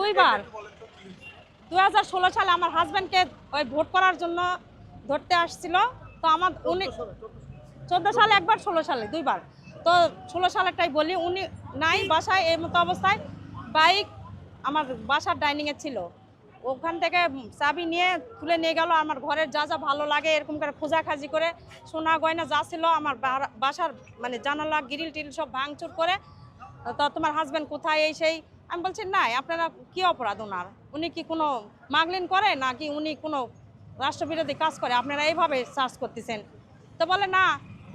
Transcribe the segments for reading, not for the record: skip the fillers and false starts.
দুইবার। 2016 সালে আমার হাজব্যান্ডকে ওই ভোট করার জন্য ধরতে আসছিল। তো আমার উনি 14 সালে একবার, 16 সালে দুইবার। তো 16 সালেরটাই বলি, উনি নাই বাসায়। এই মতো অবস্থায় বাইক আমার বাসার ডাইনিংয়ে ছিল, ওখান থেকে চাবি নিয়ে তুলে নিয়ে গেল। আমার ঘরের যা যা ভালো লাগে এরকম করে খোঁজাখাজি করে সোনা গয়না যা ছিল আমার বাসার মানে জানালা গ্রিল টিল সব ভাঙচুর করে, তো তোমার হাজব্যান্ড কোথায় এই সেই। আমি বলছি নাই, আপনারা কি অপরাধ ওনার? উনি কি কোনো মাগলিন করে নাকি উনি কোনো রাষ্ট্রবিরোধী কাজ করে? আপনারা এইভাবে সার্চ করতেছেন। তো বলে না,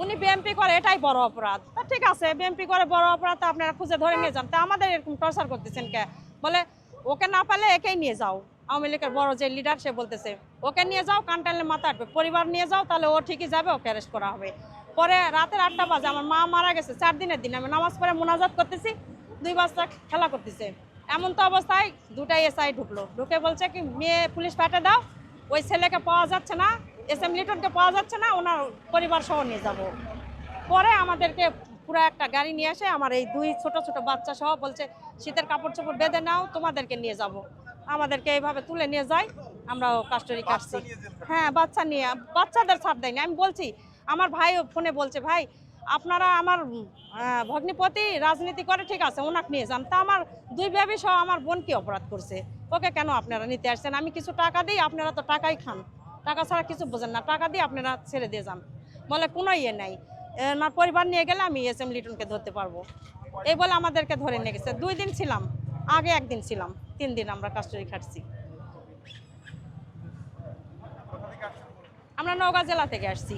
উনি বিএমপি করে, এটাই বড় অপরাধ। তা ঠিক আছে, বিএমপি করে বড় অপরাধ, তো আপনারা খুঁজে ধরে নিয়ে যান। তা আমাদের এরকম টর্চার করতেছেন কে? বলে ওকে না পারলে একেই নিয়ে যাও। আওয়ামী লীগের বড় যে লিডার সে বলতেছে ওকে নিয়ে যাও, কানটালে মাথা আটবে, পরিবার নিয়ে যাও, তাহলে ও ঠিকই যাবে, ওকে অ্যারেস্ট করা হবে। পরে রাতের 8টা বাজে, আমার মা মারা গেছে 4 দিনের দিন, আমি নামাজ পড়ে মোনাজাত করতেছি, 2 বাচ্চা খেলা করতেছে। এমন তো অবস্থায় 2টা এসআই ঢুকলো, ঢুকে বলছে কি মেয়ে পুলিশ পাঠিয়ে দাও, ওই ছেলেকে পাওয়া যাচ্ছে না, এসএম লিটনকে পাওয়া যাচ্ছে না, ওনার পরিবার সহ নিয়ে যাব। পরে আমাদেরকে পুরো একটা গাড়ি নিয়ে আসে, আমার এই 2 ছোট ছোট বাচ্চা সহ বলছে শীতের কাপড় চোপড় বেঁধে নাও, তোমাদেরকে নিয়ে যাব। আমাদেরকে এইভাবে তুলে নিয়ে যাই, আমরাও কাস্টডি কাটছি। হ্যাঁ, বাচ্চা নিয়ে, বাচ্চাদের ছাড় দেয়নি। আমি বলছি, আমার ভাই ফোনে বলছে, ভাই আপনারা আমার ভগ্নিপতি রাজনীতি করে, ঠিক আছে ওনাকে নিয়ে যান। তা আমার 2 বেবি সহ আমার বোন কি অপরাধ করছে? ওকে কেন আপনারা নিতে আসছেন? আমি কিছু টাকা দিই, আপনারা তো টাকাই খান, টাকা ছাড়া কিছু বোঝেন না, টাকা দিয়ে আপনারা ছেড়ে দিয়ে যান। বলে কোনো ইয়ে নাই, আমার পরিবার নিয়ে গেলে আমি এসএম লিটনকে ধরতে পারবো, এই বলে আমাদেরকে ধরে নিয়ে গেছে। 2 দিন ছিলাম, আগে 1 দিন ছিলাম, 3 দিন আমরা কাস্টডি খাটছি। আমরা নওগাঁ জেলা থেকে আসছি।